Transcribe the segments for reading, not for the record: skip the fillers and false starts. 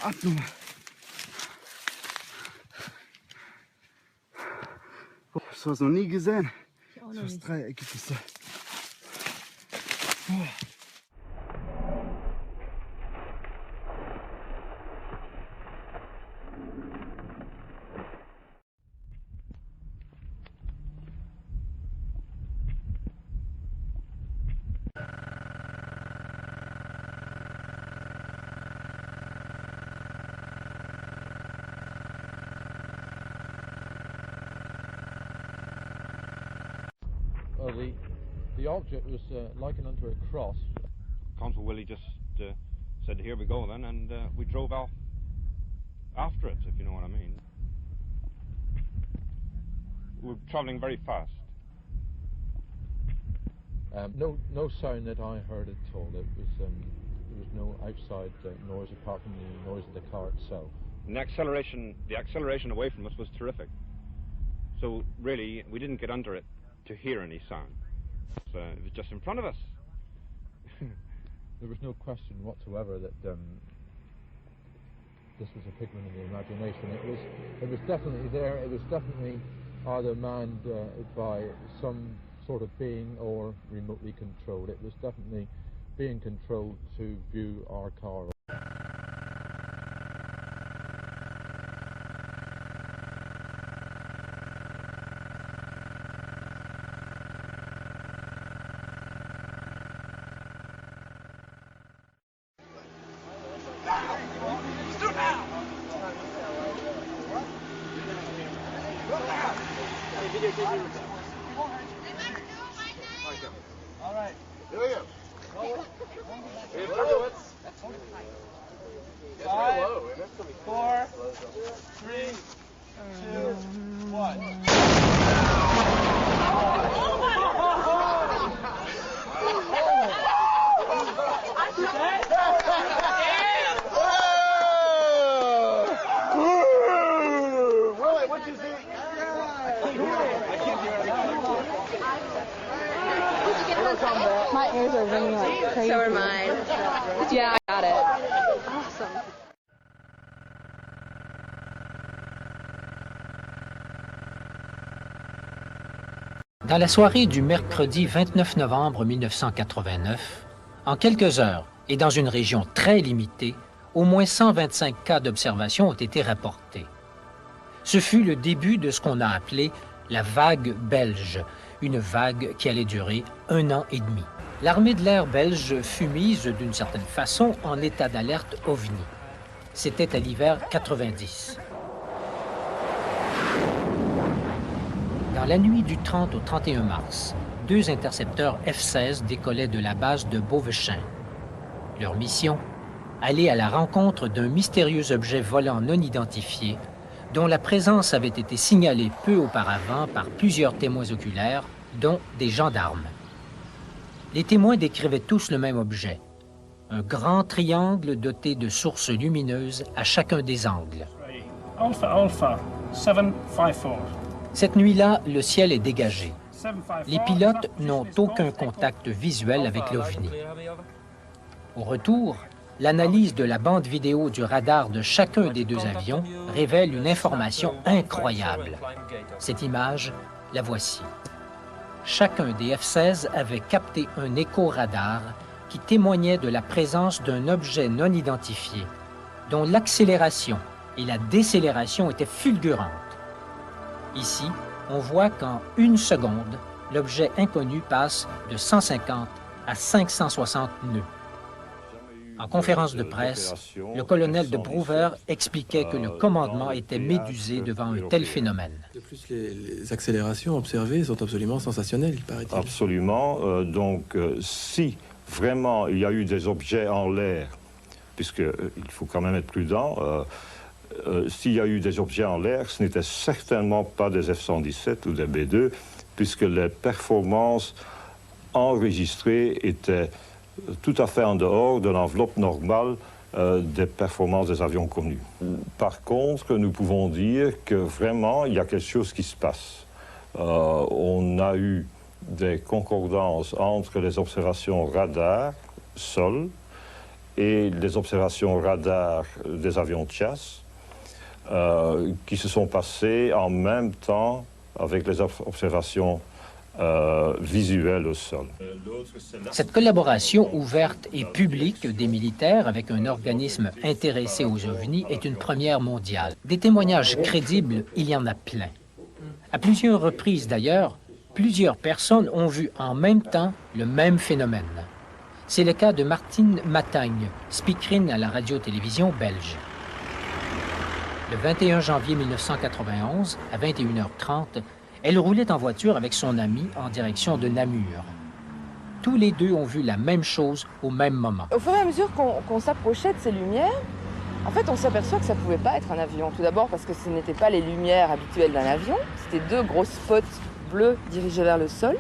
Atmung. Oh, das war noch nie gesehen. So was Dreieckiges. Oh. Well, the object was likened unto a cross. Consul Willie just said, "Here we go then," and we drove out after it, if you know what I mean. We were travelling very fast. No sound that I heard at all. There was no outside noise apart from the noise of the car itself. And the acceleration away from us was terrific. So really, we didn't get under it to hear any sound. So it was just in front of us. There was no question whatsoever that this was a figment of the imagination. It was definitely there. It was definitely either manned by some sort of being or remotely controlled. It was definitely being controlled to view our car. All right. Here we go. Five, 4, 3, 2, 1. What'd you see? My ears are ringing like crazy. So are mine. Yeah, I got it. Awesome. Dans la soirée du mercredi 29 novembre 1989, en quelques heures et dans une région très limitée, au moins 125 cas d'observation ont été rapportés. Ce fut le début de ce qu'on a appelé la vague belge, une vague qui allait durer 1 an et demi. L'armée de l'air belge fut mise d'une certaine façon en état d'alerte OVNI. C'était à l'hiver 90. Dans la nuit du 30 au 31 mars, 2 intercepteurs F-16 décollaient de la base de Beauvechain. Leur mission, aller à la rencontre d'un mystérieux objet volant non identifié dont la présence avait été signalée peu auparavant par plusieurs témoins oculaires, dont des gendarmes. Les témoins décrivaient tous le même objet, un grand triangle doté de sources lumineuses à chacun des angles. Alpha Alpha 754. Cette nuit-là, le ciel est dégagé. Les pilotes n'ont aucun contact visuel avec l'OVNI. Au retour, l'analyse de la bande vidéo du radar de chacun des 2 avions révèle une information incroyable. Cette image, la voici. Chacun des F-16 avait capté un écho-radar qui témoignait de la présence d'un objet non identifié, dont l'accélération et la décélération étaient fulgurantes. Ici, on voit qu'en 1 seconde, l'objet inconnu passe de 150 à 560 nœuds. En conférence de presse, le colonel de Brouwer expliquait que le commandement était médusé devant un tel phénomène. De plus, les accélérations observées sont absolument sensationnelles, il paraît-il. Absolument. Donc, si vraiment il y a eu des objets en l'air puisqu'il faut quand même être prudent. S'il y a eu des objets en l'air, ce n'était certainement pas des F-117 ou des B-2, puisque les performances enregistrées étaient tout à fait en dehors de l'enveloppe normale des performances des avions connus. Par contre, nous pouvons dire que vraiment, il y a quelque chose qui se passe. On a eu des concordances entre les observations radar, sol, et les observations radar des avions de chasse, qui se sont passées en même temps avec les observations visuelles au sol. Cette collaboration ouverte et publique des militaires avec un organisme intéressé aux ovnis est une première mondiale. Des témoignages crédibles, il y en a plein. À plusieurs reprises d'ailleurs, plusieurs personnes ont vu en même temps le même phénomène. C'est le cas de Martine Matagne, speakerine à la radio-télévision belge. Le 21 janvier 1991, à 21h30, elle roulait en voiture avec son ami en direction de Namur. Tous les deux ont vu la même chose au même moment. Au fur et à mesure qu'on s'approchait de ces lumières, en fait, on s'aperçoit que ça ne pouvait pas être un avion. Tout d'abord parce que ce n'étaient pas les lumières habituelles d'un avion. C'était deux gros spots bleus dirigés vers le sol.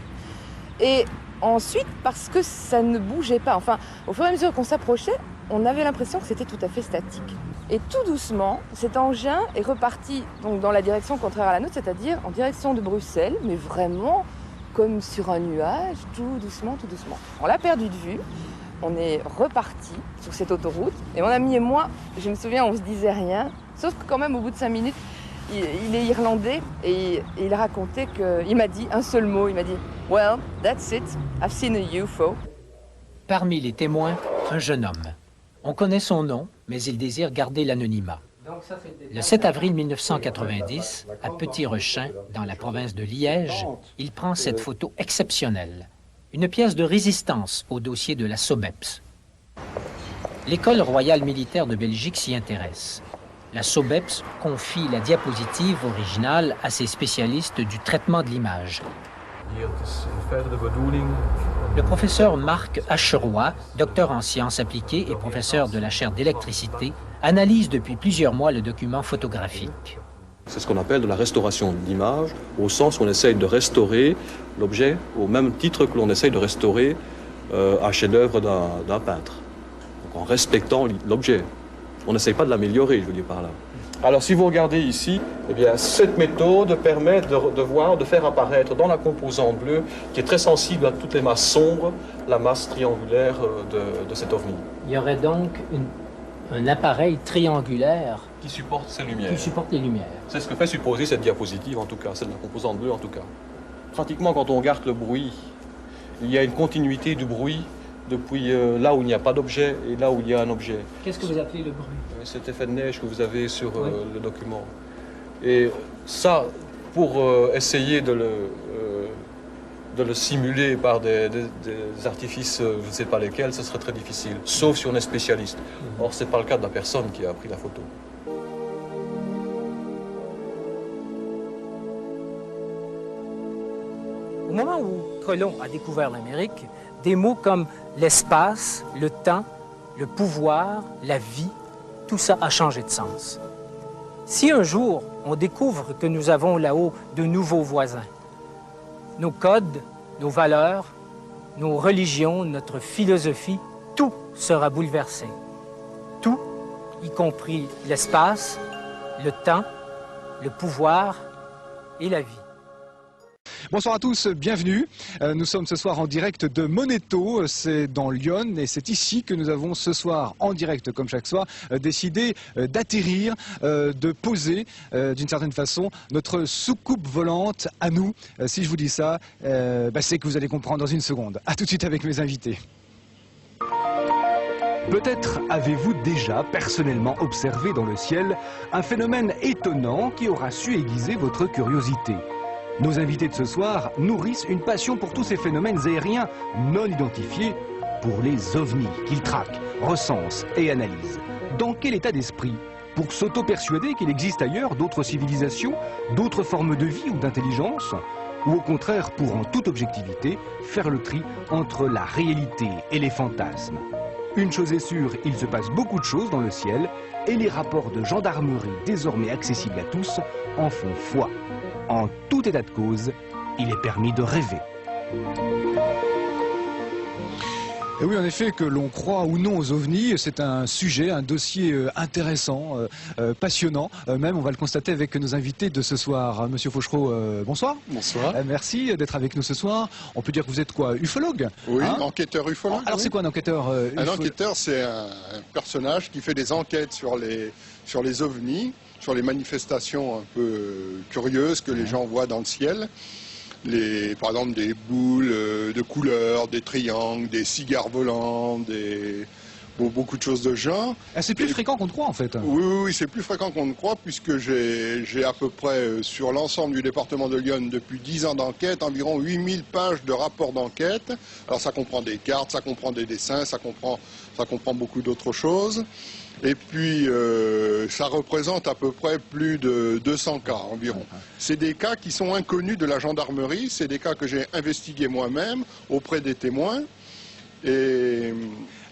Et ensuite, parce que ça ne bougeait pas. Enfin, au fur et à mesure qu'on s'approchait, on avait l'impression que c'était tout à fait statique. Et tout doucement, cet engin est reparti donc, dans la direction contraire à la nôtre, c'est-à-dire en direction de Bruxelles, mais vraiment comme sur un nuage, tout doucement, tout doucement. On l'a perdu de vue, on est reparti sur cette autoroute, et mon ami et moi, je me souviens, on ne se disait rien, sauf que quand même, au bout de 5 minutes, il est irlandais, et il racontait qu'il m'a dit un seul mot, il m'a dit « Well, that's it, I've seen a UFO ». Parmi les témoins, un jeune homme. On connaît son nom, mais il désire garder l'anonymat. Le 7 avril 1990, à Petit-Rechin, dans la province de Liège, il prend cette photo exceptionnelle, une pièce de résistance au dossier de la SOBEPS. L'École royale militaire de Belgique s'y intéresse. La SOBEPS confie la diapositive originale à ses spécialistes du traitement de l'image. Le professeur Marc Acheroy, docteur en sciences appliquées et professeur de la chaire d'électricité, analyse depuis plusieurs mois le document photographique. C'est ce qu'on appelle de la restauration de l'image, au sens où on essaye de restaurer l'objet au même titre que l'on essaye de restaurer un chef-d'œuvre d'un peintre. Donc en respectant l'objet. On n'essaye pas de l'améliorer, je veux dire par là. Alors si vous regardez ici, eh bien, cette méthode permet de faire apparaître dans la composante bleue, qui est très sensible à toutes les masses sombres, la masse triangulaire de cet ovni. Il y aurait donc un appareil triangulaire qui supporte ces lumières. Qui supporte les lumières. C'est ce que fait supposer cette diapositive en tout cas, celle de la composante bleue en tout cas. Pratiquement quand on regarde le bruit, il y a une continuité du bruit depuis là où il n'y a pas d'objet et là où il y a un objet. Qu'est-ce que vous appelez le bruit? Cet effet de neige que vous avez sur le document. Et ça, pour essayer de le simuler par des artifices, je ne sais pas lesquels, ce serait très difficile, sauf si on est spécialiste. Or, ce n'est pas le cas de la personne qui a pris la photo. Au moment où Colomb a découvert l'Amérique, des mots comme l'espace, le temps, le pouvoir, la vie, tout ça a changé de sens. Si un jour on découvre que nous avons là-haut de nouveaux voisins, nos codes, nos valeurs, nos religions, notre philosophie, tout sera bouleversé. Tout, y compris l'espace, le temps, le pouvoir et la vie. Bonsoir à tous, bienvenue. Nous sommes ce soir en direct de Moneto, c'est dans Lyon et c'est ici que nous avons ce soir en direct comme chaque soir décidé d'atterrir, de poser d'une certaine façon notre soucoupe volante à nous. Si je vous dis ça, c'est que vous allez comprendre dans une seconde. A tout de suite avec mes invités. Peut-être avez-vous déjà personnellement observé dans le ciel un phénomène étonnant qui aura su aiguiser votre curiosité. Nos invités de ce soir nourrissent une passion pour tous ces phénomènes aériens non identifiés, pour les ovnis qu'ils traquent, recensent et analysent. Dans quel état d'esprit? Pour s'auto-persuader qu'il existe ailleurs d'autres civilisations, d'autres formes de vie ou d'intelligence? Ou au contraire, pour en toute objectivité, faire le tri entre la réalité et les fantasmes? Une chose est sûre, il se passe beaucoup de choses dans le ciel et les rapports de gendarmerie désormais accessibles à tous en font foi. En tout état de cause, il est permis de rêver. Et oui, en effet, que l'on croit ou non aux ovnis, c'est un sujet, un dossier intéressant, passionnant. Même, on va le constater avec nos invités de ce soir. Monsieur Fauchereau, bonsoir. Bonsoir. Merci d'être avec nous ce soir. On peut dire que vous êtes quoi, ufologue? Oui, enquêteur ufologue. Alors, c'est quoi un enquêteur Un enquêteur, c'est un personnage qui fait des enquêtes sur les ovnis, sur les manifestations un peu curieuses que les gens voient dans le ciel. Par exemple des boules de couleurs, des triangles, des cigares volants, beaucoup de choses de genre. Ah, c'est plus fréquent qu'on ne croit en fait. Oui, c'est plus fréquent qu'on ne croit puisque j'ai à peu près sur l'ensemble du département de Lyon depuis 10 ans d'enquête, environ 8000 pages de rapports d'enquête. Alors ça comprend des cartes, ça comprend des dessins, ça comprend beaucoup d'autres choses. Et puis, ça représente à peu près plus de 200 cas environ. C'est des cas qui sont inconnus de la gendarmerie, c'est des cas que j'ai investigués moi-même auprès des témoins. Et...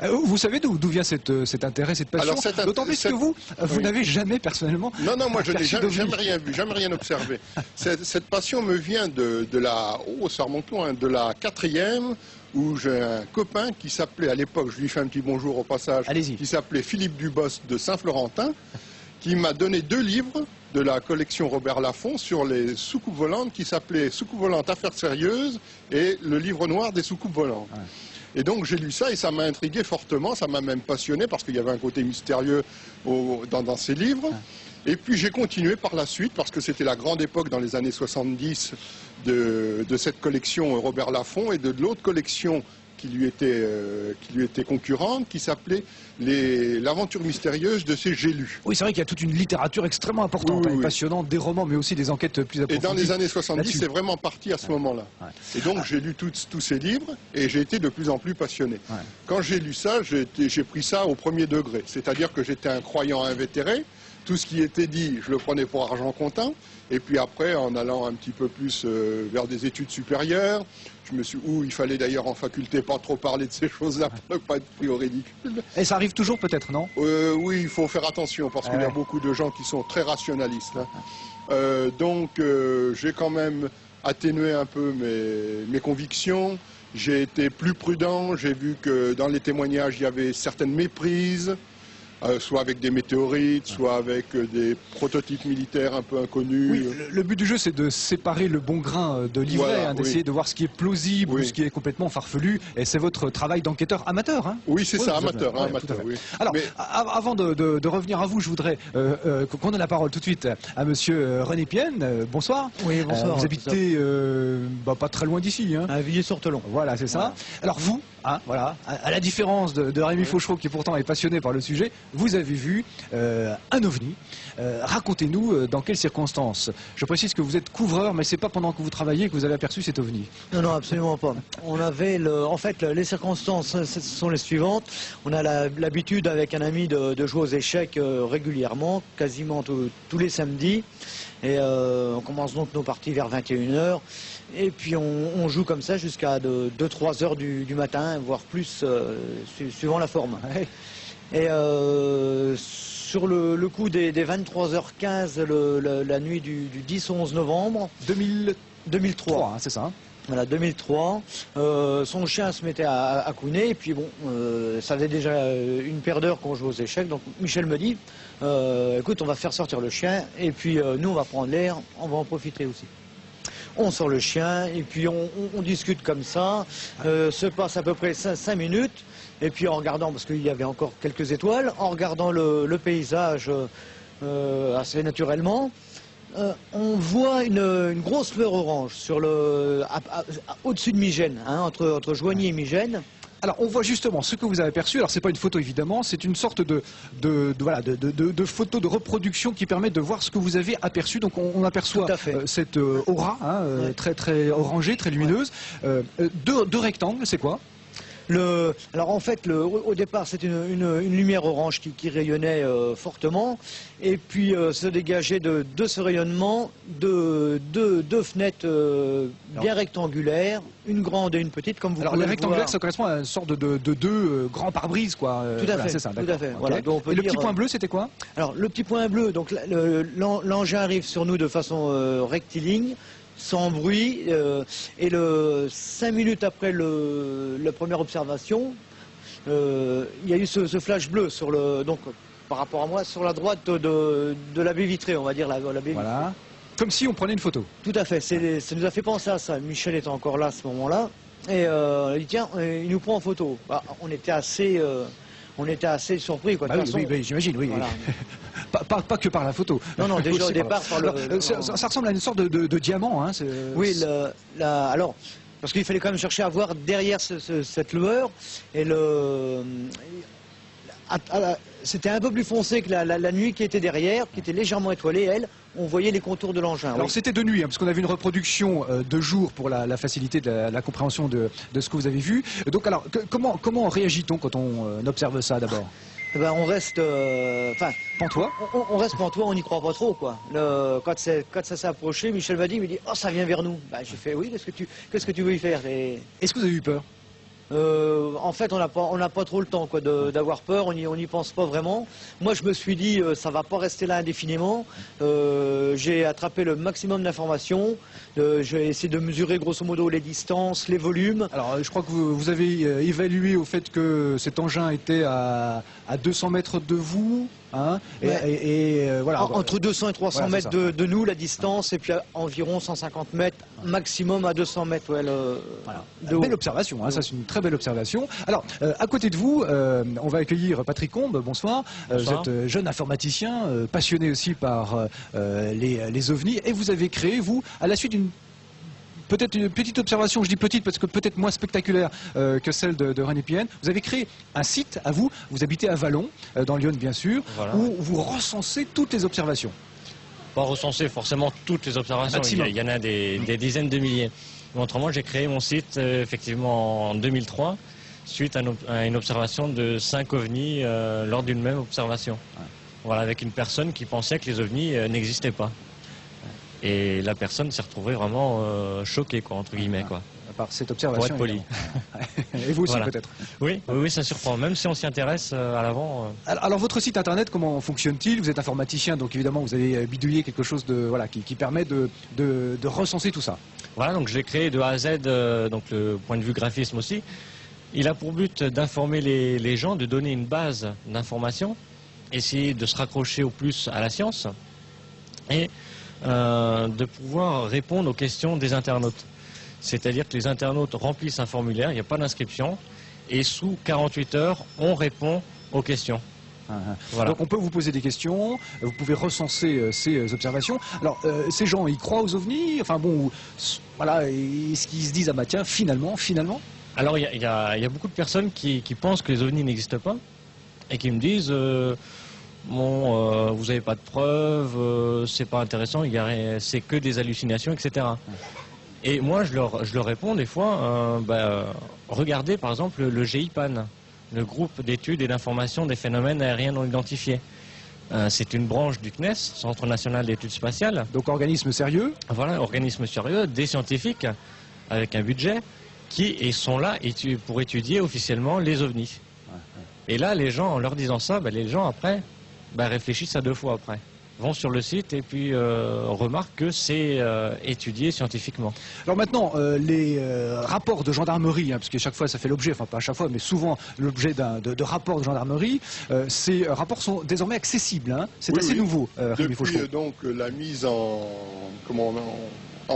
Vous savez d'où vient cet intérêt, cette passion? D'autant plus que vous n'avez jamais personnellement... Non, moi je n'ai jamais rien vu, jamais rien observé. Cette passion me vient de la... Oh, ça remonte loin, de la 4e, où j'ai un copain qui s'appelait, à l'époque, je lui fais un petit bonjour au passage, qui s'appelait Philippe Dubos de Saint-Florentin, qui m'a donné 2 livres de la collection Robert Laffont sur les soucoupes volantes, qui s'appelait Soucoupes volantes Affaires sérieuses et le livre noir des soucoupes volantes. Ouais. Et donc j'ai lu ça et ça m'a intrigué fortement, ça m'a même passionné parce qu'il y avait un côté mystérieux dans ces livres. Ouais. Et puis j'ai continué par la suite parce que c'était la grande époque dans les années 70 de cette collection Robert Laffont et de l'autre collection qui lui était concurrente, qui s'appelait L'aventure mystérieuse de ces Gélus. Oui, c'est vrai qu'il y a toute une littérature extrêmement importante, passionnante, des romans, mais aussi des enquêtes plus approfondies. Et dans les années 70, c'est vraiment parti à ce moment-là. Ouais. Et donc j'ai lu tous ces livres et j'ai été de plus en plus passionné. Ouais. Quand j'ai lu ça, j'ai pris ça au premier degré. C'est-à-dire que j'étais un croyant invétéré. Tout ce qui était dit, je le prenais pour argent comptant. Et puis après, en allant un petit peu plus vers des études supérieures, où il fallait d'ailleurs en faculté pas trop parler de ces choses-là pour ne pas être pris au ridicule. Et ça arrive toujours peut-être, non? Oui, il faut faire attention parce qu'il y a beaucoup de gens qui sont très rationalistes. Hein. Donc j'ai quand même atténué un peu mes convictions. J'ai été plus prudent. J'ai vu que dans les témoignages, il y avait certaines méprises. Soit avec des météorites, soit avec des prototypes militaires un peu inconnus. Oui, le but du jeu, c'est de séparer le bon grain de l'ivraie, voilà, d'essayer de voir ce qui est plausible ou ce qui est complètement farfelu. Et c'est votre travail d'enquêteur amateur. Hein? Oui, c'est ça, amateur. Oui. Alors, avant de revenir à vous, je voudrais qu'on donne la parole tout de suite à monsieur René Pienne. Bonsoir. Oui, bonsoir. Vous habitez pas très loin d'ici. Hein? À Villiers-sur-Telon. Voilà, c'est ça. Alors vous, voilà, à la différence de Rémi Fauchereau, qui pourtant est passionné par le sujet, vous avez vu un ovni. Racontez-nous dans quelles circonstances. Je précise que vous êtes couvreur, mais c'est pas pendant que vous travaillez que vous avez aperçu cet ovni. Non, absolument pas. On avait en fait, les circonstances sont les suivantes. On a l'habitude avec un ami de jouer aux échecs régulièrement, quasiment tous les samedis. Et on commence donc nos parties vers 21h. Et puis on joue comme ça jusqu'à 2-3 heures du matin, voire plus, suivant la forme. Et sur le coup des 23h15, la nuit du 10 au 11 novembre 2003, c'est ça. Voilà, 2003, son chien se mettait à couiner, et puis bon, ça faisait déjà une paire d'heures qu'on jouait aux échecs, donc Michel me dit, écoute, on va faire sortir le chien, et puis nous on va prendre l'air, on va en profiter aussi. On sort le chien, et puis on discute comme ça, se passe à peu près 5 minutes, et puis en regardant, parce qu'il y avait encore quelques étoiles, en regardant le paysage assez naturellement, on voit une grosse fleur orange au-dessus de Migène, hein, entre Joigny et Migène. Alors on voit justement ce que vous avez aperçu. Alors c'est pas une photo évidemment, c'est une sorte de photo de reproduction qui permet de voir ce que vous avez aperçu. Donc on aperçoit cette aura très très orangée, très lumineuse. Deux rectangles, c'est quoi? Alors en fait, au départ, c'était une lumière orange qui rayonnait fortement, et puis se dégageait de ce rayonnement deux fenêtres bien rectangulaires, une grande et une petite, comme vous pouvez le voir. Alors les rectangulaires, ça correspond à une sorte de deux grands pare-brise, quoi. Tout à fait, c'est ça, tout à fait. Okay. Voilà, donc on peut et le dire, petit point bleu, c'était quoi? Alors le petit point bleu, donc l'engin arrive sur nous de façon rectiligne, sans bruit, et 5 minutes après la première observation, il y a eu ce flash bleu sur donc par rapport à moi, sur la droite de la baie vitrée, on va dire la baie vitrée. Voilà. Comme si on prenait une photo. Tout à fait, ça nous a fait penser à ça. Michel était encore là à ce moment-là, et il dit tiens, il nous prend en photo. Bah, on était assez surpris, quoi. Ah oui, j'imagine, oui. Voilà. pas que par la photo. Non, déjà au départ par le... Ça ressemble à une sorte de diamant, hein. Oui, alors, parce qu'il fallait quand même chercher à voir derrière cette lueur, et c'était un peu plus foncé que la nuit qui était derrière, qui était légèrement étoilée, elle, on voyait les contours de l'engin. Alors c'était de nuit, hein, parce qu'on a vu une reproduction de jour pour la facilité de la compréhension de ce que vous avez vu. Donc alors, comment réagit-on quand on observe ça d'abord? Eh ben, on reste... pantois. On reste pantois, on n'y croit pas trop, quoi. Quand ça s'est approché, Michel m'a dit, oh, ça vient vers nous. Bah, j'ai fait, oui, qu'est-ce que tu veux y faire? Est-ce que vous avez eu peur? En fait, on n'a pas trop le temps, quoi, d'avoir peur, on n'y pense pas vraiment. Moi, je me suis dit, ça va pas rester là indéfiniment. J'ai attrapé le maximum d'informations. J'ai essayé de mesurer grosso modo les distances, les volumes. Alors, je crois que vous avez évalué au fait que cet engin était à 200 mètres de vous. Hein, ouais. Voilà. Entre 200 et 300 mètres de nous, la distance, et puis à environ 150 mètres, maximum à 200 mètres. Ouais, voilà. Belle observation, hein, ça c'est une très belle observation. Alors, à côté de vous, on va accueillir Patrick Combe, bonsoir. Bonsoir. Vous êtes jeune informaticien, passionné aussi par les ovnis, et vous avez créé, vous, à la suite d'une... Peut-être une petite observation, je dis petite parce que peut-être moins spectaculaire que celle de René Pienne. Vous avez créé un site à vous, vous habitez à Vallon, dans Lyon bien sûr, voilà, où vous recensez toutes les observations. Pas recenser forcément toutes les observations, il y en a des dizaines de milliers. Mais autrement, j'ai créé mon site effectivement en 2003, suite à une observation de 5 ovnis lors d'une même observation. Ouais. Voilà, avec une personne qui pensait que les ovnis n'existaient pas. Et la personne s'est retrouvée vraiment choquée, quoi, entre guillemets, quoi. Par cette observation. Pour être poli. Et vous aussi, voilà, peut-être. Oui, ça surprend, même si on s'y intéresse à l'avant. Alors, votre site internet, comment fonctionne-t-il? Vous êtes informaticien, donc évidemment, vous avez bidouillé quelque chose qui permet de recenser tout ça. Voilà, donc je l'ai créé de A à Z, donc le point de vue graphisme aussi. Il a pour but d'informer les gens, de donner une base d'information, essayer de se raccrocher au plus à la science, et de pouvoir répondre aux questions des internautes. C'est-à-dire que les internautes remplissent un formulaire, il n'y a pas d'inscription, et sous 48 heures, on répond aux questions. Voilà. Donc on peut vous poser des questions, vous pouvez recenser ces observations. Alors ces gens, ils croient aux ovnis? Enfin bon, voilà, est-ce qu'ils se disent, ah bah tiens, finalement? Alors il y a beaucoup de personnes qui pensent que les ovnis n'existent pas, et qui me disent... vous n'avez pas de preuves, c'est pas intéressant, c'est que des hallucinations, etc. Et moi, je leur réponds des fois, regardez par exemple le GIPAN, le groupe d'études et d'information des phénomènes aériens non identifiés. C'est une branche du CNES, Centre National d'Études Spatiales. Donc organisme sérieux. Voilà, organisme sérieux, des scientifiques avec un budget qui sont là pour étudier officiellement les ovnis. Et là, les gens, en leur disant ça, les gens après... réfléchissent à 2 fois après, vont sur le site et puis remarquent que c'est étudié scientifiquement. Alors maintenant, les rapports de gendarmerie, parce que chaque fois ça fait l'objet, enfin pas à chaque fois, mais souvent l'objet de rapports de gendarmerie, ces rapports sont désormais accessibles, hein. C'est assez nouveau, Rémi Fauchereau. Depuis donc la mise en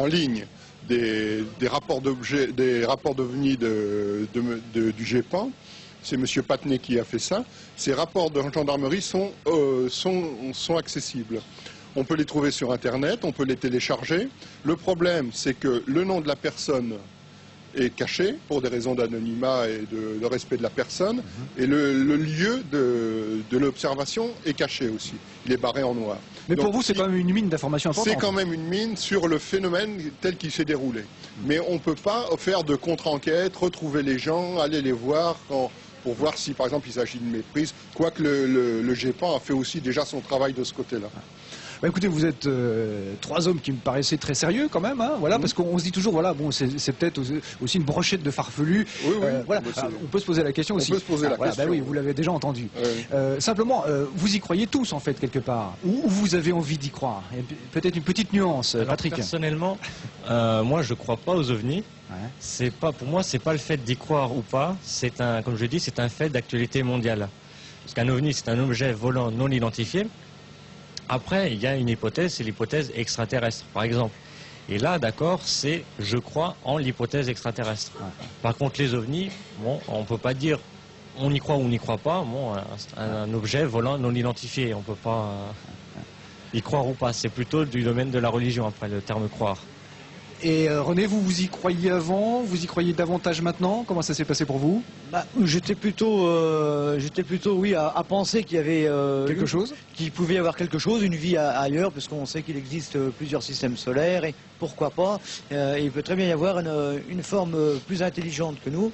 ligne des rapports d'OVNI du GEPAN, c'est M. Patney qui a fait ça. Ces rapports de gendarmerie sont accessibles. On peut les trouver sur Internet, on peut les télécharger. Le problème, c'est que le nom de la personne est caché pour des raisons d'anonymat et de respect de la personne. Et le lieu de l'observation est caché aussi. Il est barré en noir. Mais pour vous, c'est quand même une mine d'informations importante. C'est quand même une mine sur le phénomène tel qu'il s'est déroulé. Mais on ne peut pas faire de contre-enquête, retrouver les gens, aller les voir pour voir si, par exemple, il s'agit de méprise. Quoique le GEPAN a fait aussi déjà son travail de ce côté-là. Bah écoutez, vous êtes trois hommes qui me paraissaient très sérieux quand même, hein, voilà, parce qu'on se dit toujours, voilà, bon, c'est peut-être aussi une brochette de farfelus. Oui, voilà. On peut se poser la question aussi. On peut se poser la question. Bah oui, vous l'avez déjà entendu. Oui. Simplement, vous y croyez tous en fait quelque part, ou vous avez envie d'y croire. Peut-être une petite nuance, alors, Patrick. Personnellement, moi je ne crois pas aux ovnis. C'est pas, pour moi, c'est pas le fait d'y croire ou pas. C'est un, comme je dis, c'est un fait d'actualité mondiale. Parce qu'un ovni, c'est un objet volant non identifié. Après, il y a une hypothèse, c'est l'hypothèse extraterrestre, par exemple. Et là, d'accord, c'est je crois en l'hypothèse extraterrestre. Par contre, les ovnis, bon, on ne peut pas dire on y croit ou on n'y croit pas. Bon, un objet volant non identifié, on ne peut pas y croire ou pas. C'est plutôt du domaine de la religion, après, le terme croire. Et René, vous y croyiez avant, vous y croyez davantage maintenant? Comment ça s'est passé pour vous? J'étais plutôt, oui, à penser qu'il y avait quelque chose, qu'il pouvait y avoir quelque chose, une vie ailleurs, parce qu'on sait qu'il existe plusieurs systèmes solaires et pourquoi pas, il peut très bien y avoir une forme plus intelligente que nous,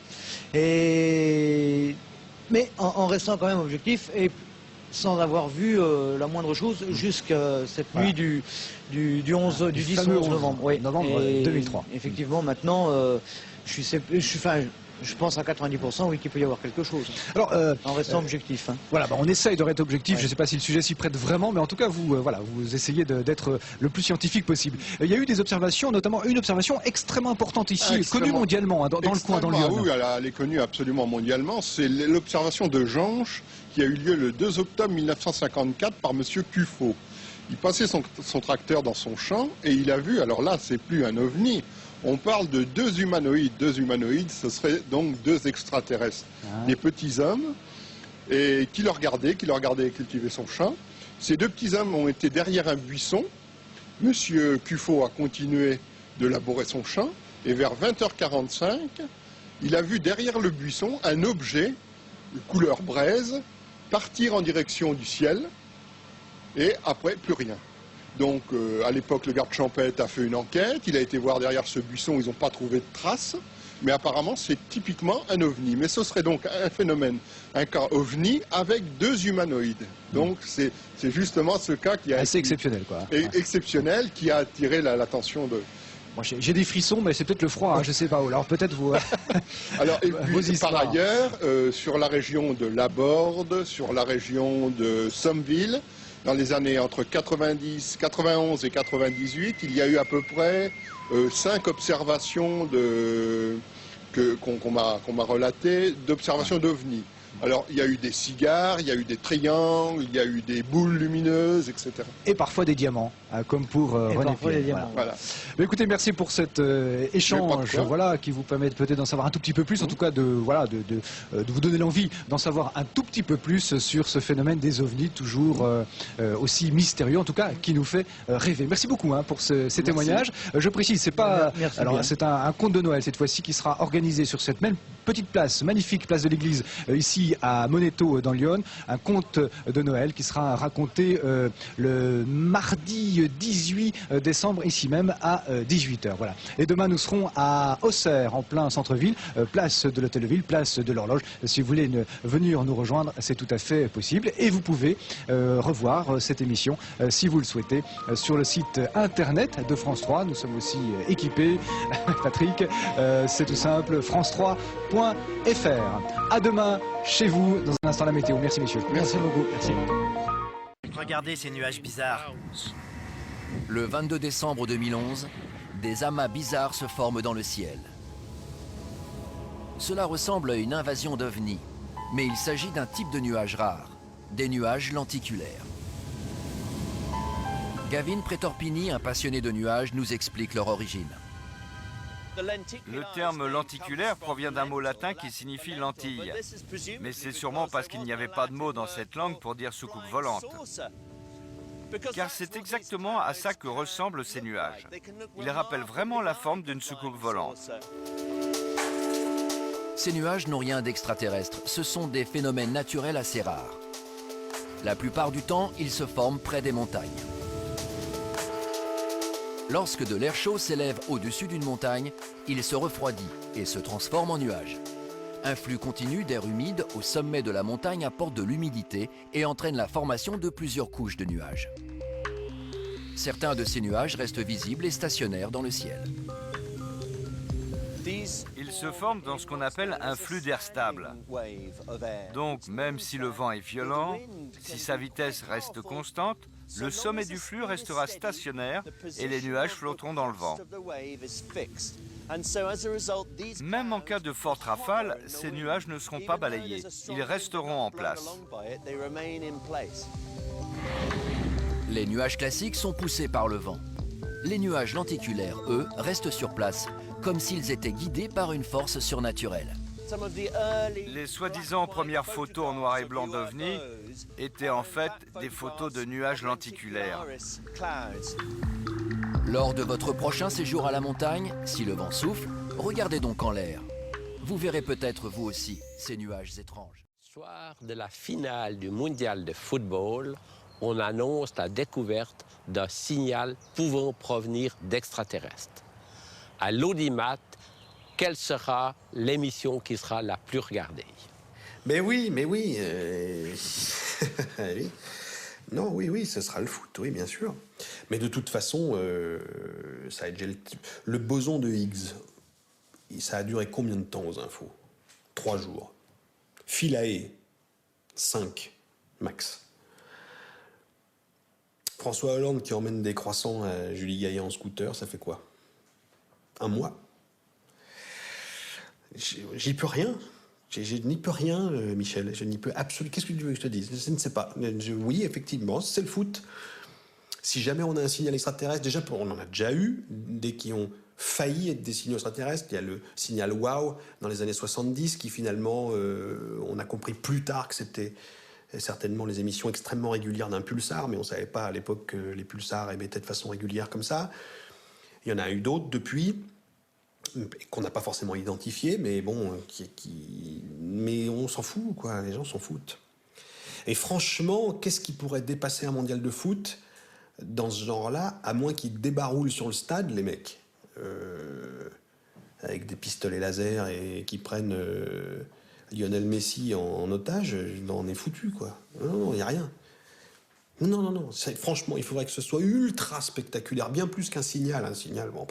mais en restant quand même objectif et sans avoir vu la moindre chose jusqu'à cette nuit du 10 11 novembre. Oui. Novembre 2003. Effectivement, maintenant, je pense à 90% oui, qu'il peut y avoir quelque chose. Alors, en restant objectif. Hein. Voilà, on essaye de rester objectif. Je ne sais pas si le sujet s'y prête vraiment, mais en tout cas, vous essayez d'être le plus scientifique possible. Il y a eu des observations, notamment une observation extrêmement importante ici, connue mondialement, hein, dans le coin, dans le Lyon. Oui, elle est connue absolument mondialement. C'est l'observation de Janche qui a eu lieu le 2 octobre 1954 par M. Cuffaut. Il passait son tracteur dans son champ et il a vu, alors là, c'est plus un ovni. On parle de deux humanoïdes. Deux humanoïdes, ce seraient donc deux extraterrestres. Des petits hommes et qui le regardaient cultiver son champ. Ces deux petits hommes ont été derrière un buisson. Monsieur Cuffaut a continué de labourer son champ et vers 20h45, il a vu derrière le buisson un objet de couleur braise partir en direction du ciel et après plus rien. Donc à l'époque le garde champêtre a fait une enquête, il a été voir derrière ce buisson, ils n'ont pas trouvé de traces, mais apparemment c'est typiquement un ovni. Mais ce serait donc un phénomène, un cas ovni avec deux humanoïdes. Donc c'est justement ce cas qui a assez exceptionnel, quoi. Exceptionnel, qui a attiré l'attention de... Moi, j'ai des frissons, mais c'est peut-être le froid, hein, je sais pas. Alors peut-être vous... Alors, et puis, par ailleurs, sur la région de Laborde, sur la région de Sommeville, dans les années entre 91 et 98, il y a eu à peu près 5 observations qu'on m'a relatées d'observations d'OVNI. Alors, il y a eu des cigares, il y a eu des triangles, il y a eu des boules lumineuses, etc. Et parfois des diamants, comme pour René Pierre. Voilà. Mais écoutez, merci pour cet échange, qui vous permet peut-être d'en savoir un tout petit peu plus, en tout cas de vous donner l'envie d'en savoir un tout petit peu plus sur ce phénomène des ovnis, toujours aussi mystérieux, en tout cas, qui nous fait rêver. Merci beaucoup pour ces témoignages. Je précise, c'est pas, c'est un conte de Noël cette fois-ci qui sera organisé sur cette même petite place, magnifique place de l'église, ici à Monetto dans Lyon, un conte de Noël qui sera raconté le mardi 18 décembre ici même à 18h. Voilà. Et demain nous serons à Auxerre en plein centre-ville, place de l'Hôtel de Ville, place de l'Horloge. Si vous voulez venir nous rejoindre, c'est tout à fait possible et vous pouvez revoir cette émission si vous le souhaitez sur le site internet de France 3. Nous sommes aussi équipés, Patrick, c'est tout simple, france3.fr. À demain chez vous, dans un instant la météo. Merci messieurs. Merci beaucoup. Merci. Regardez ces nuages bizarres. Le 22 décembre 2011, des amas bizarres se forment dans le ciel. Cela ressemble à une invasion d'ovnis, mais il s'agit d'un type de nuages rares, des nuages lenticulaires. Gavin Pretorpini, un passionné de nuages, nous explique leur origine. Le terme lenticulaire provient d'un mot latin qui signifie lentille. Mais c'est sûrement parce qu'il n'y avait pas de mot dans cette langue pour dire soucoupe volante. Car c'est exactement à ça que ressemblent ces nuages. Ils rappellent vraiment la forme d'une soucoupe volante. Ces nuages n'ont rien d'extraterrestre, ce sont des phénomènes naturels assez rares. La plupart du temps, ils se forment près des montagnes. Lorsque de l'air chaud s'élève au-dessus d'une montagne, il se refroidit et se transforme en nuage. Un flux continu d'air humide au sommet de la montagne apporte de l'humidité et entraîne la formation de plusieurs couches de nuages. Certains de ces nuages restent visibles et stationnaires dans le ciel. Ils se forment dans ce qu'on appelle un flux d'air stable. Donc, même si le vent est violent, si sa vitesse reste constante, le sommet du flux restera stationnaire et les nuages flotteront dans le vent. Même en cas de forte rafale, ces nuages ne seront pas balayés. Ils resteront en place. Les nuages classiques sont poussés par le vent. Les nuages lenticulaires, eux, restent sur place, comme s'ils étaient guidés par une force surnaturelle. Les soi-disant premières photos en noir et blanc d'OVNI étaient en fait des photos de nuages lenticulaires. Lors de votre prochain séjour à la montagne, si le vent souffle, regardez donc en l'air. Vous verrez peut-être vous aussi ces nuages étranges. Soir de la finale du mondial de football, on annonce la découverte d'un signal pouvant provenir d'extraterrestres. À l'audimat, quelle sera l'émission qui sera la plus regardée? Mais oui. Oui. Non, oui, ce sera le foot, oui, bien sûr. Mais de toute façon, ça a déjà le boson de Higgs, ça a duré combien de temps aux infos? 3 jours. Philae, 5, max. François Hollande qui emmène des croissants à Julie Gaillet en scooter, ça fait quoi? 1 mois? J'y peux rien. Je n'y peux rien, Michel. Je n'y peux absolument... Qu'est-ce que tu veux que je te dise? Je ne sais pas. Oui, effectivement, c'est le foot. Si jamais on a un signal extraterrestre, déjà, on en a déjà eu, des qui ont failli être des signaux extraterrestres. Il y a le signal WOW dans les années 70, qui finalement, on a compris plus tard que c'était certainement les émissions extrêmement régulières d'un pulsar, mais on ne savait pas à l'époque que les pulsars émettaient de façon régulière comme ça. Il y en a eu d'autres depuis, qu'on n'a pas forcément identifié, mais bon, mais on s'en fout, quoi. Les gens s'en foutent. Et franchement, qu'est-ce qui pourrait dépasser un mondial de foot dans ce genre-là, à moins qu'ils débaroulent sur le stade, les mecs, avec des pistolets laser et qui prennent Lionel Messi en otage, on est foutu, quoi. Non, il n'y a rien. Non. Franchement, il faudrait que ce soit ultra spectaculaire, bien plus qu'un signal. Un signal, bon.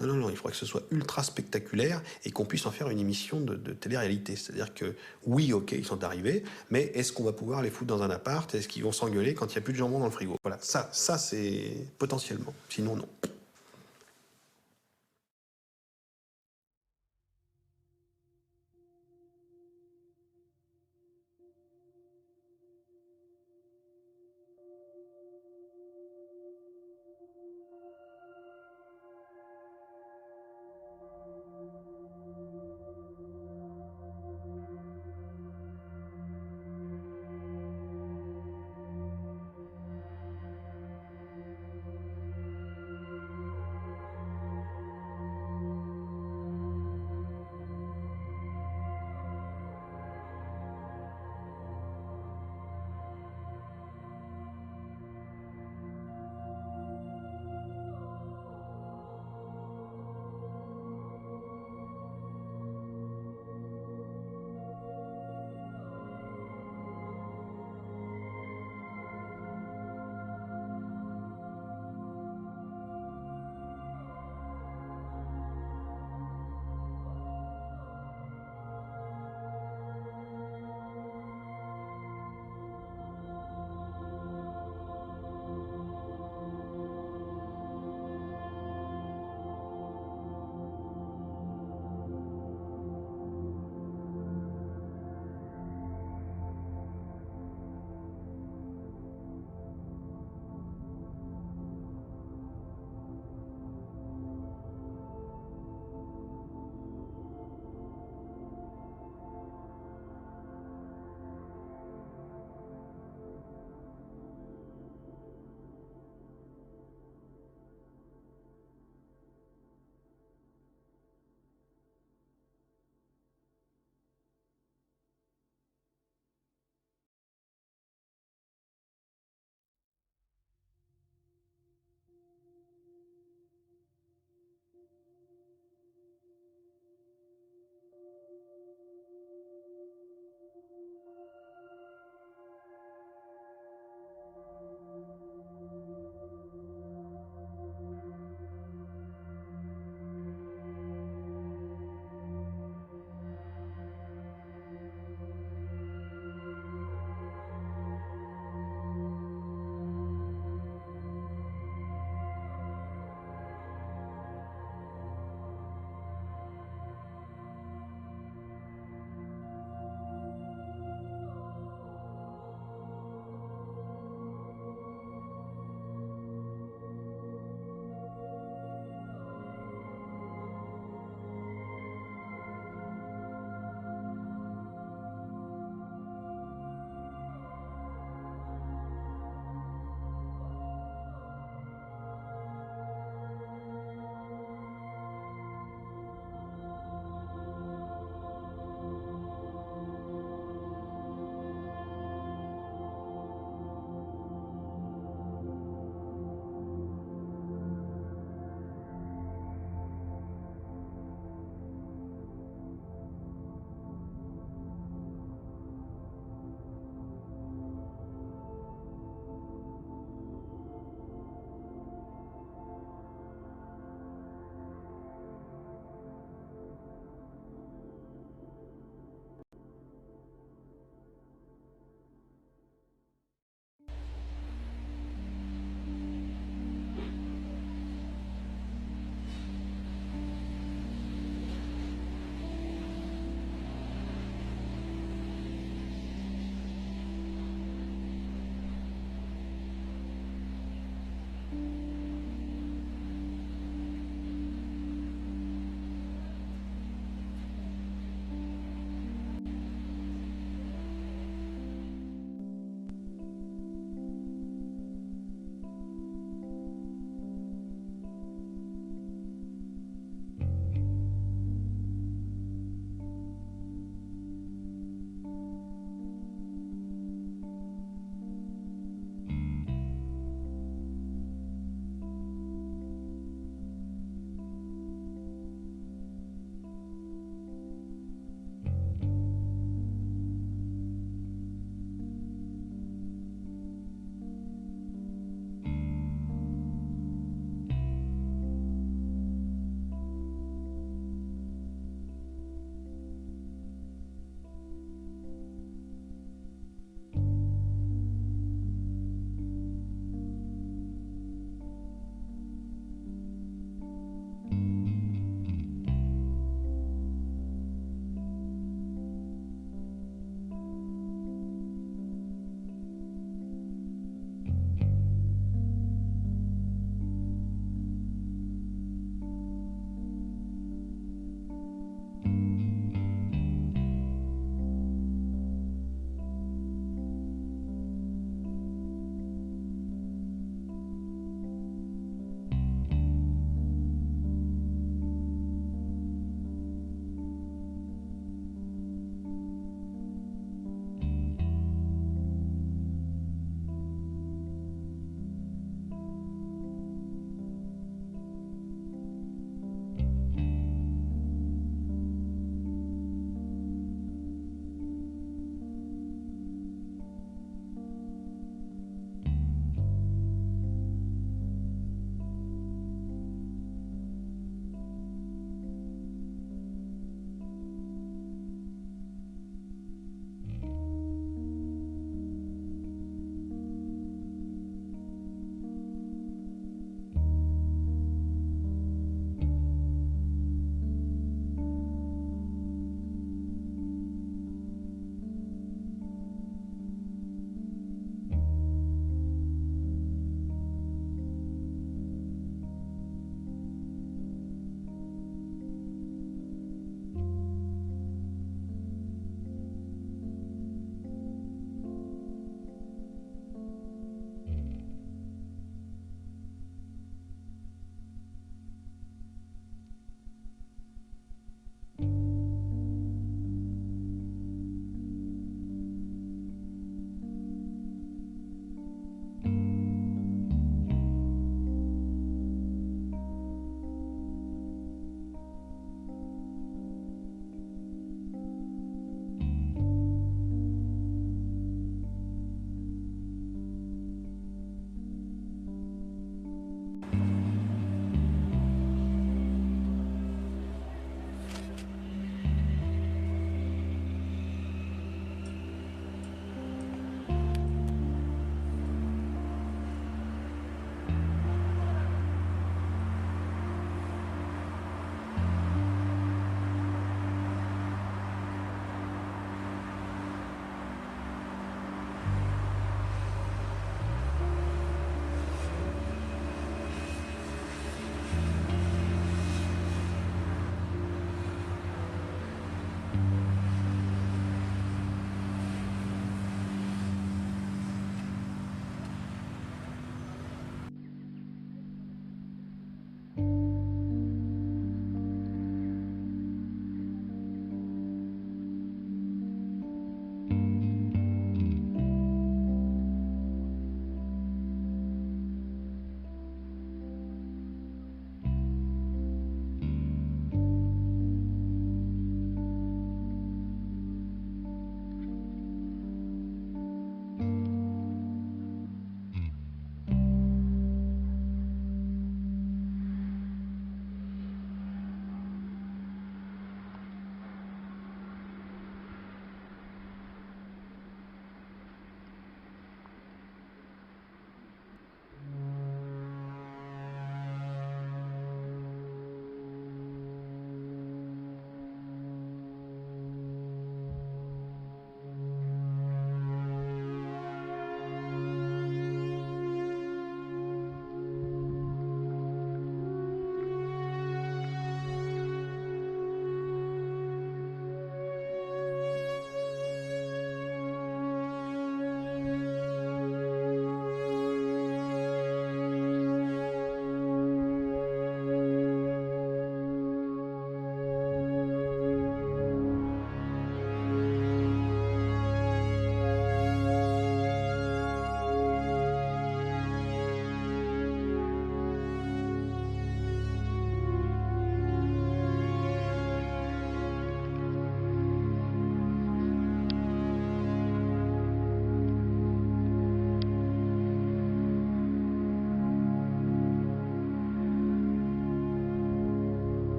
Non, il faudrait que ce soit ultra spectaculaire et qu'on puisse en faire une émission de télé-réalité. C'est-à-dire que, oui, ok, ils sont arrivés, mais est-ce qu'on va pouvoir les foutre dans un appart? Est-ce qu'ils vont s'engueuler quand il n'y a plus de jambon dans le frigo? Voilà, ça c'est potentiellement. Sinon, non.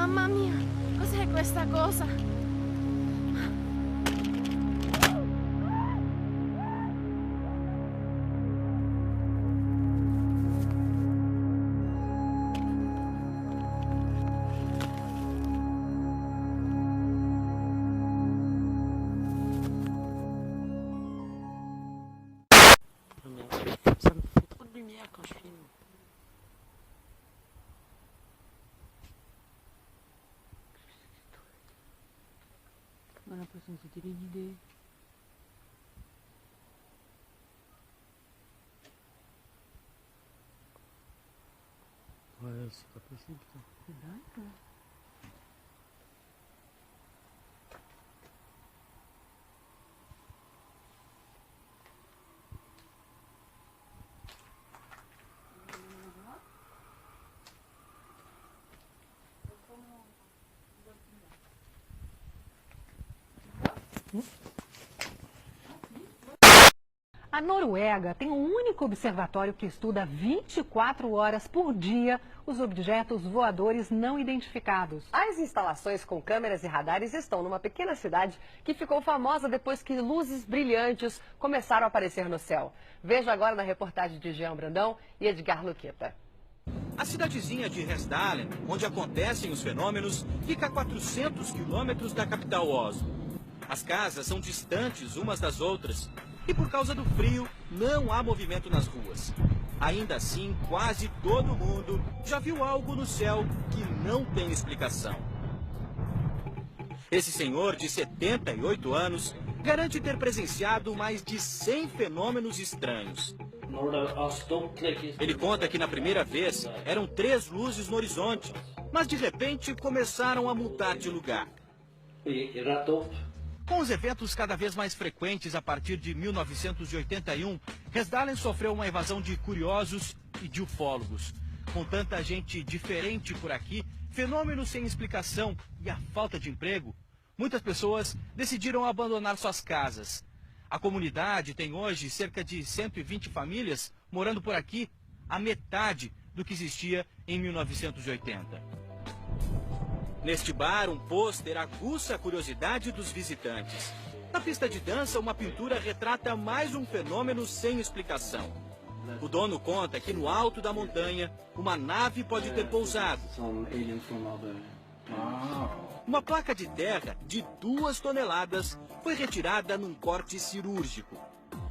Mamma mia, cos'è questa cosa? Ça me fait trop de lumière quand je filme. On a l'impression que c'était une idée. Ouais, c'est pas possible ça. C'est dingue ça. A Noruega tem um único observatório que estuda 24 horas por dia os objetos voadores não identificados. As instalações com câmeras e radares estão numa pequena cidade que ficou famosa depois que luzes brilhantes começaram a aparecer no céu. Veja agora na reportagem de Jean Brandão e Edgar Luqueta. A cidadezinha de Hesdalen, onde acontecem os fenômenos, fica a 400 quilômetros da capital Oslo. As casas são distantes umas das outras e por causa do frio não há movimento nas ruas. Ainda assim, quase todo mundo já viu algo no céu que não tem explicação. Esse senhor de 78 anos garante ter presenciado mais de 100 fenômenos estranhos. Ele conta que na primeira vez eram 3 luzes no horizonte, mas de repente começaram a mudar de lugar. Com os eventos cada vez mais frequentes a partir de 1981, Hesdalen sofreu uma invasão de curiosos e de ufólogos. Com tanta gente diferente por aqui, fenômenos sem explicação e a falta de emprego, muitas pessoas decidiram abandonar suas casas. A comunidade tem hoje cerca de 120 famílias morando por aqui, a metade do que existia em 1980. Neste bar, um pôster aguça a curiosidade dos visitantes. Na pista de dança, uma pintura retrata mais um fenômeno sem explicação. O dono conta que no alto da montanha, uma nave pode ter pousado. Uma placa de terra de 2 toneladas foi retirada num corte cirúrgico.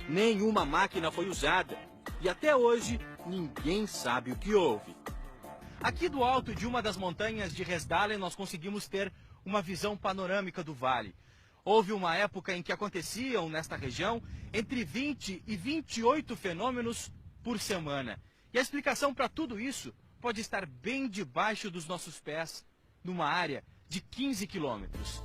Nenhuma máquina foi usada e até hoje ninguém sabe o que houve. Aqui do alto de uma das montanhas de Hesdalen nós conseguimos ter uma visão panorâmica do vale. Houve uma época em que aconteciam nesta região entre 20 e 28 fenômenos por semana. E a explicação para tudo isso pode estar bem debaixo dos nossos pés, numa área de 15 quilômetros.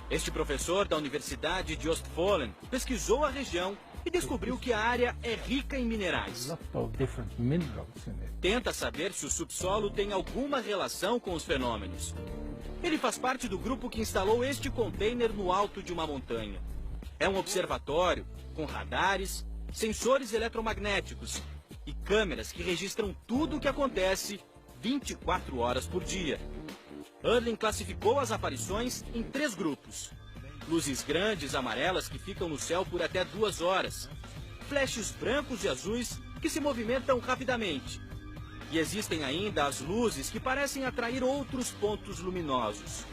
Este professor da Universidade de Ostfold pesquisou a região e descobriu que a área é rica em minerais. Tenta saber se o subsolo tem alguma relação com os fenômenos. Ele faz parte do grupo que instalou este container no alto de uma montanha. É um observatório com radares, sensores eletromagnéticos e câmeras que registram tudo o que acontece 24 horas por dia. Erling classificou as aparições em 3 grupos. Luzes grandes amarelas que ficam no céu por até 2 horas. Flashes brancos e azuis que se movimentam rapidamente. E existem ainda as luzes que parecem atrair outros pontos luminosos.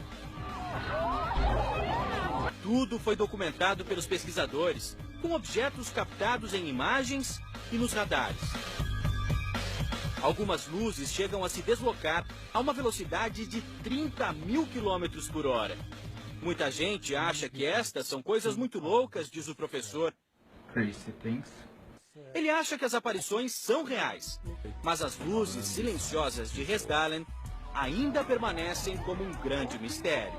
Tudo foi documentado pelos pesquisadores, com objetos captados em imagens e nos radares. Algumas luzes chegam a se deslocar a uma velocidade de 30.000 km por hora. Muita gente acha que estas são coisas muito loucas, diz o professor. Ele acha que as aparições são reais, mas as luzes silenciosas de Hesdalen ainda permanecem como um grande mistério.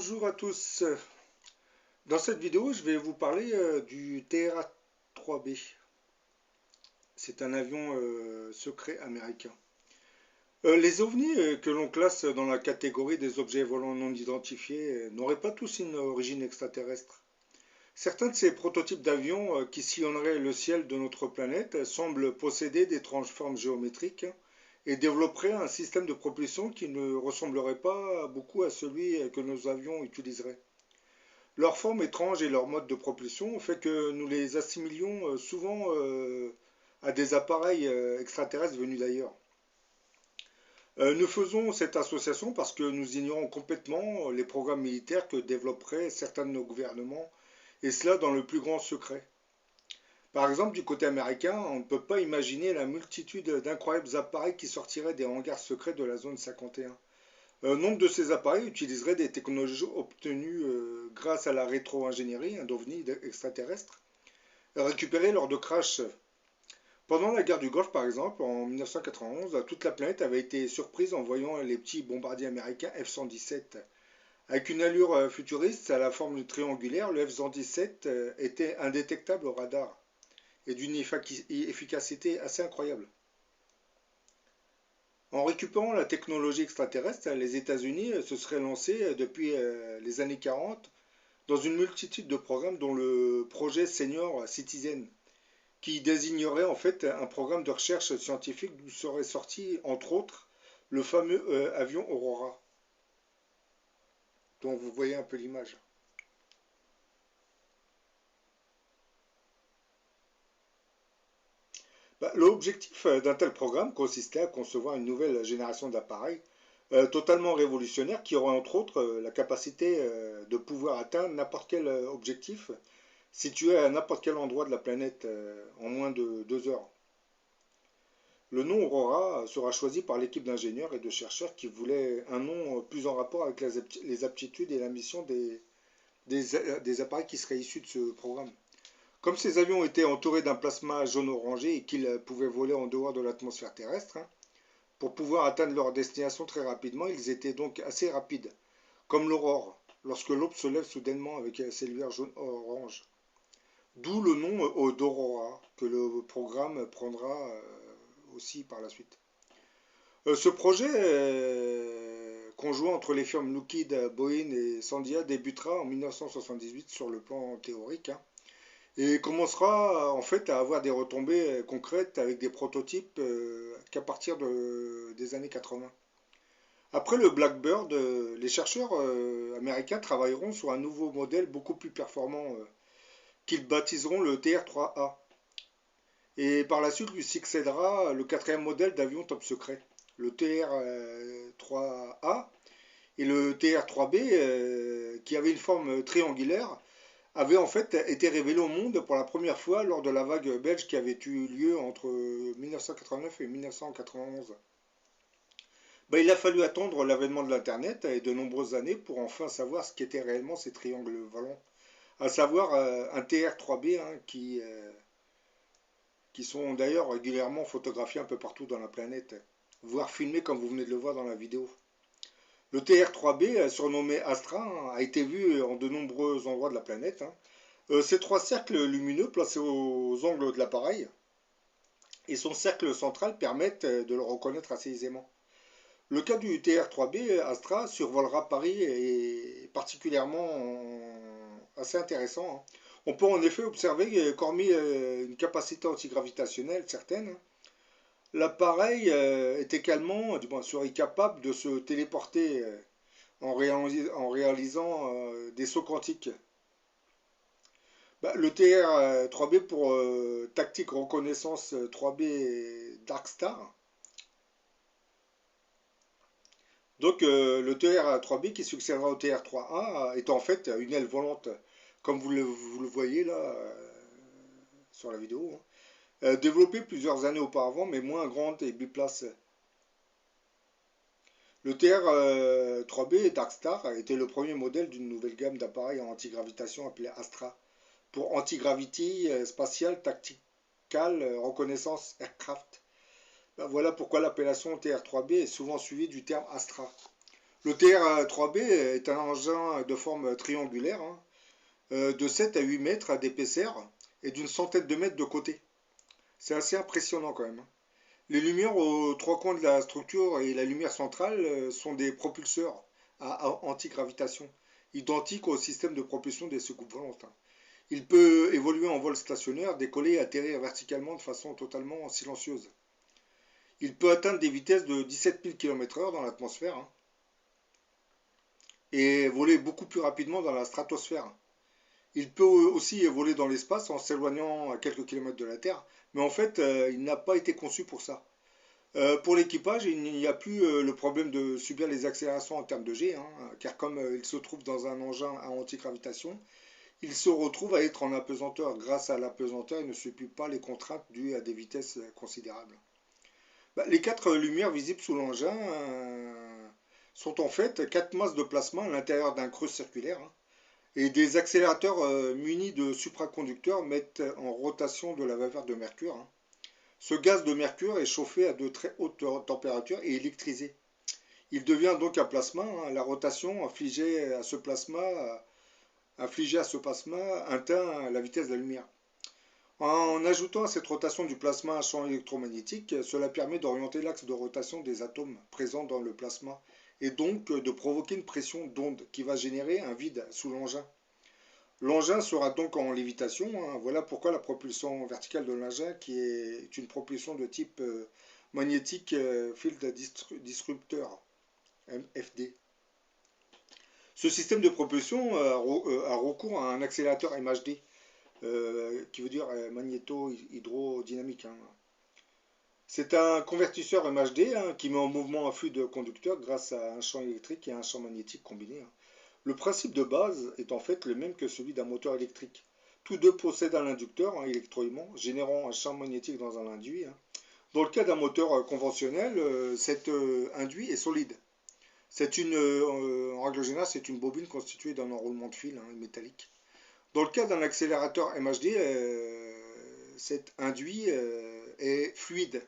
Bonjour à tous. Dans cette vidéo, je vais vous parler du TRA-3B. C'est un avion secret américain. Les ovnis que l'on classe dans la catégorie des objets volants non identifiés n'auraient pas tous une origine extraterrestre. Certains de ces prototypes d'avions qui sillonneraient le ciel de notre planète semblent posséder d'étranges formes géométriques et développeraient un système de propulsion qui ne ressemblerait pas beaucoup à celui que nos avions utiliseraient. Leur forme étrange et leur mode de propulsion fait que nous les assimilions souvent à des appareils extraterrestres venus d'ailleurs. Nous faisons cette association parce que nous ignorons complètement les programmes militaires que développeraient certains de nos gouvernements, et cela dans le plus grand secret. Par exemple, du côté américain, on ne peut pas imaginer la multitude d'incroyables appareils qui sortiraient des hangars secrets de la zone 51. Nombre de ces appareils utiliseraient des technologies obtenues grâce à la rétro-ingénierie d'ovnis extraterrestres, récupérées lors de crash. Pendant la guerre du Golfe, par exemple, en 1991, toute la planète avait été surprise en voyant les petits bombardiers américains F-117. Avec une allure futuriste à la forme triangulaire, le F-117 était indétectable au radar et d'une efficacité assez incroyable. En récupérant la technologie extraterrestre, les États-Unis se seraient lancés depuis les années 40 dans une multitude de programmes dont le projet Senior Citizen, qui désignerait en fait un programme de recherche scientifique d'où serait sorti, entre autres, le fameux avion Aurora, dont vous voyez un peu l'image. L'objectif d'un tel programme consistait à concevoir une nouvelle génération d'appareils totalement révolutionnaires qui aurait entre autres la capacité de pouvoir atteindre n'importe quel objectif situé à n'importe quel endroit de la planète en moins de 2 heures. Le nom Aurora sera choisi par l'équipe d'ingénieurs et de chercheurs qui voulaient un nom plus en rapport avec les aptitudes et la mission des appareils qui seraient issus de ce programme. Comme ces avions étaient entourés d'un plasma jaune-orangé et qu'ils pouvaient voler en dehors de l'atmosphère terrestre, pour pouvoir atteindre leur destination très rapidement, ils étaient donc assez rapides, comme l'aurore, lorsque l'aube se lève soudainement avec ses lueurs jaune-orange. D'où le nom d'Aurora, que le programme prendra aussi par la suite. Ce projet conjoint entre les firmes Lockheed, Boeing et Sandia débutera en 1978 sur le plan théorique, et commencera en fait à avoir des retombées concrètes avec des prototypes qu'à partir des années 80. Après le Blackbird, les chercheurs américains travailleront sur un nouveau modèle beaucoup plus performant qu'ils baptiseront le TR-3A. Et par la suite lui succédera le 4e modèle d'avion top secret, le TR-3A, et le TR-3B qui avait une forme triangulaire avait en fait été révélé au monde pour la première fois lors de la vague belge qui avait eu lieu entre 1989 et 1991. Il a fallu attendre l'avènement de l'Internet et de nombreuses années pour enfin savoir ce qu'étaient réellement ces triangles volants, à savoir un TR-3B qui sont d'ailleurs régulièrement photographiés un peu partout dans la planète, voire filmés comme vous venez de le voir dans la vidéo. Le TR-3B, surnommé Astra, a été vu en de nombreux endroits de la planète. Ces 3 cercles lumineux placés aux angles de l'appareil et son cercle central permettent de le reconnaître assez aisément. Le cas du TR-3B Astra survolera Paris est particulièrement assez intéressant. On peut en effet observer qu'hormis une capacité antigravitationnelle certaine, l'appareil est également, serait capable de se téléporter en réalisant des sauts quantiques. Le TR-3B pour Tactique Reconnaissance 3B Darkstar. Donc le TR-3B qui succédera au TR-3A est en fait une aile volante, comme vous le voyez là sur la vidéo. Développée plusieurs années auparavant, mais moins grande et biplace. Le TR-3B Darkstar a été le premier modèle d'une nouvelle gamme d'appareils en antigravitation appelée Astra, pour Anti-Gravity Spatial Tactical Reconnaissance Aircraft. Voilà pourquoi l'appellation TR-3B est souvent suivie du terme Astra. Le TR-3B est un engin de forme triangulaire, de 7 à 8 mètres d'épaisseur et d'une centaine de mètres de côté. C'est assez impressionnant quand même. Les lumières aux trois coins de la structure et la lumière centrale sont des propulseurs à antigravitation, identiques au système de propulsion des soucoupes volantes. Il peut évoluer en vol stationnaire, décoller et atterrir verticalement de façon totalement silencieuse. Il peut atteindre des vitesses de 17 000 km/h dans l'atmosphère et voler beaucoup plus rapidement dans la stratosphère. Il peut aussi voler dans l'espace en s'éloignant à quelques kilomètres de la Terre, mais en fait, il n'a pas été conçu pour ça. Pour l'équipage, il n'y a plus le problème de subir les accélérations en termes de G, car comme il se trouve dans un engin à antigravitation, il se retrouve à être en apesanteur. Grâce à l'apesanteur, il ne subit pas les contraintes dues à des vitesses considérables. Les 4 lumières visibles sous l'engin sont en fait 4 masses de plasma à l'intérieur d'un creux circulaire, et des accélérateurs munis de supraconducteurs mettent en rotation de la vapeur de mercure. Ce gaz de mercure est chauffé à de très hautes températures et électrisé. Il devient donc un plasma. La rotation infligée à ce plasma atteint la vitesse de la lumière. En ajoutant à cette rotation du plasma un champ électromagnétique, cela permet d'orienter l'axe de rotation des atomes présents dans le plasma et donc de provoquer une pression d'onde qui va générer un vide sous l'engin. L'engin sera donc en lévitation. Voilà pourquoi la propulsion verticale de l'engin, qui est une propulsion de type magnétique field disruptor, MFD. Ce système de propulsion a recours à un accélérateur MHD, qui veut dire magnéto-hydrodynamique. C'est un convertisseur MHD qui met en mouvement un flux de conducteurs grâce à un champ électrique et un champ magnétique combinés. Le principe de base est en fait le même que celui d'un moteur électrique. Tous deux possèdent un inducteur, électroaimant, générant un champ magnétique dans un induit. Dans le cas d'un moteur conventionnel, cet induit est solide. En règle générale, c'est une bobine constituée d'un enroulement de fil métallique. Dans le cas d'un accélérateur MHD, cet induit est fluide.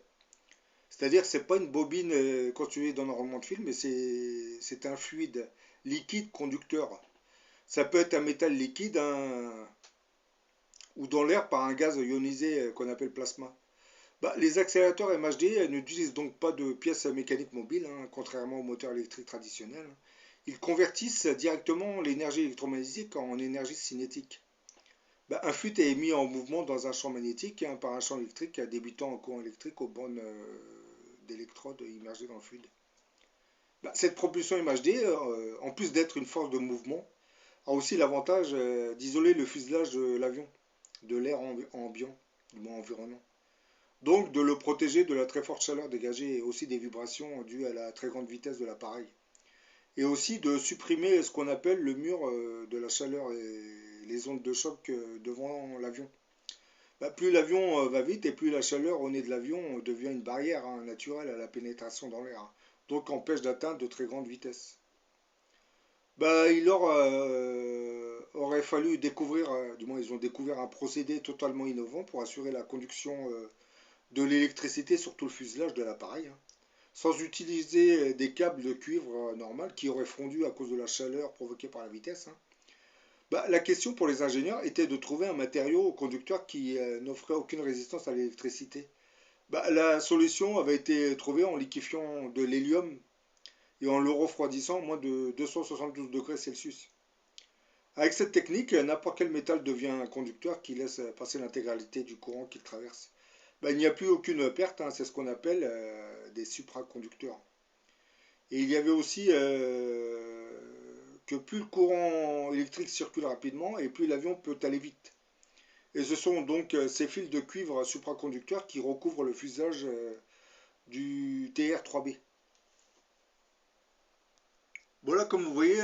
C'est-à-dire que ce n'est pas une bobine constituée d'un enroulement de fil, mais c'est un fluide liquide conducteur. Ça peut être un métal liquide ou dans l'air par un gaz ionisé qu'on appelle plasma. Les accélérateurs MHD n'utilisent donc pas de pièces mécaniques mobiles, contrairement aux moteurs électriques traditionnels. Ils convertissent directement l'énergie électromagnétique en énergie cinétique. Un fluide est mis en mouvement dans un champ magnétique par un champ électrique débutant en courant électrique aux bornes d'électrodes immergées dans le fluide. Cette propulsion MHD, en plus d'être une force de mouvement, a aussi l'avantage d'isoler le fuselage de l'avion, de l'air ambiant, du moins environnant. Donc de le protéger de la très forte chaleur dégagée et aussi des vibrations dues à la très grande vitesse de l'appareil. Et aussi de supprimer ce qu'on appelle le mur de la chaleur et les ondes de choc devant l'avion. Plus l'avion va vite et plus la chaleur au nez de l'avion devient une barrière naturelle à la pénétration dans l'air, donc empêche d'atteindre de très grandes vitesses. Il leur aurait fallu découvrir, du moins ils ont découvert un procédé totalement innovant pour assurer la conduction de l'électricité sur tout le fuselage de l'appareil, sans utiliser des câbles de cuivre normal qui auraient fondu à cause de la chaleur provoquée par la vitesse. La question pour les ingénieurs était de trouver un matériau conducteur qui n'offrait aucune résistance à l'électricité. La solution avait été trouvée en liquéfiant de l'hélium et en le refroidissant à moins de 272 degrés Celsius. Avec cette technique, n'importe quel métal devient un conducteur qui laisse passer l'intégralité du courant qu'il traverse. Il n'y a plus aucune perte, c'est ce qu'on appelle des supraconducteurs. Et il y avait aussi que plus le courant électrique circule rapidement et plus l'avion peut aller vite. Et ce sont donc ces fils de cuivre supraconducteurs qui recouvrent le fuselage du TR-3B. Voilà, comme vous voyez,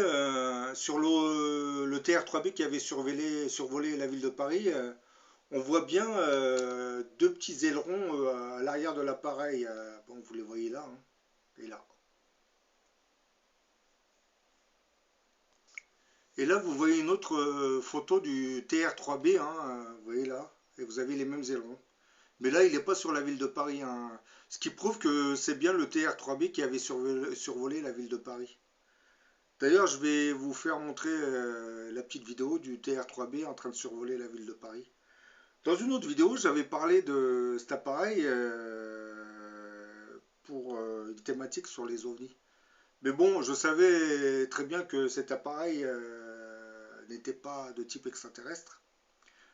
sur le TR-3B qui avait survolé la ville de Paris, on voit bien deux petits ailerons à l'arrière de l'appareil. Vous les voyez là, et là. Et là, vous voyez une autre photo du TR-3B, vous voyez là, et vous avez les mêmes ailerons. Mais là, il n'est pas sur la ville de Paris, ce qui prouve que c'est bien le TR-3B qui avait survolé la ville de Paris. D'ailleurs, je vais vous faire montrer la petite vidéo du TR-3B en train de survoler la ville de Paris. Dans une autre vidéo, j'avais parlé de cet appareil pour une thématique sur les ovnis. Mais bon, je savais très bien que cet appareil n'était pas de type extraterrestre.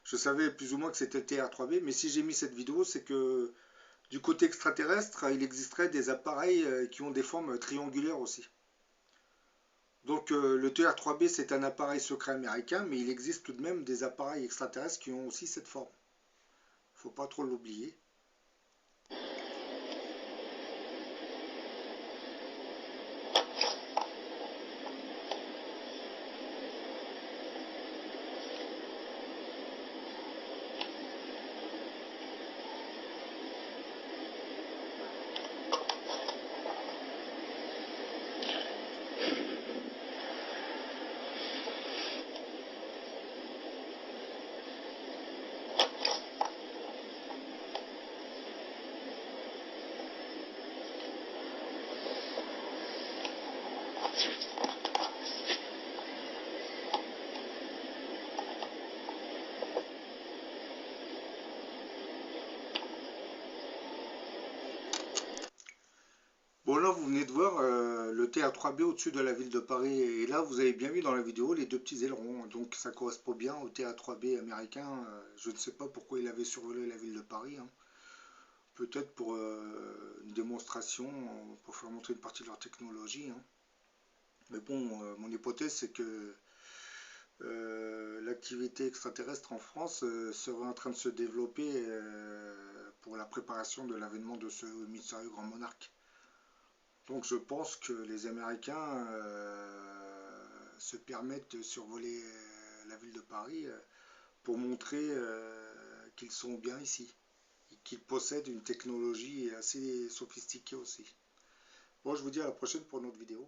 Je savais plus ou moins que c'était le TR-3B, mais si j'ai mis cette vidéo, c'est que du côté extraterrestre, il existerait des appareils qui ont des formes triangulaires aussi. Donc le TR-3B, c'est un appareil secret américain, mais il existe tout de même des appareils extraterrestres qui ont aussi cette forme. Il ne faut pas trop l'oublier. Bon, là vous venez de voir le TR-3B au-dessus de la ville de Paris, et là vous avez bien vu dans la vidéo les deux petits ailerons, donc ça correspond bien au TR-3B américain. Je ne sais pas pourquoi il avait survolé la ville de Paris, hein. Peut-être pour une démonstration, pour faire montrer une partie de leur technologie, hein. Mais bon, mon hypothèse c'est que l'activité extraterrestre en France serait en train de se développer pour la préparation de l'avènement de ce mystérieux grand monarque. Donc je pense que les Américains se permettent de survoler la ville de Paris pour montrer qu'ils sont bien ici et qu'ils possèdent une technologie assez sophistiquée aussi. Bon, je vous dis à la prochaine pour une autre vidéo.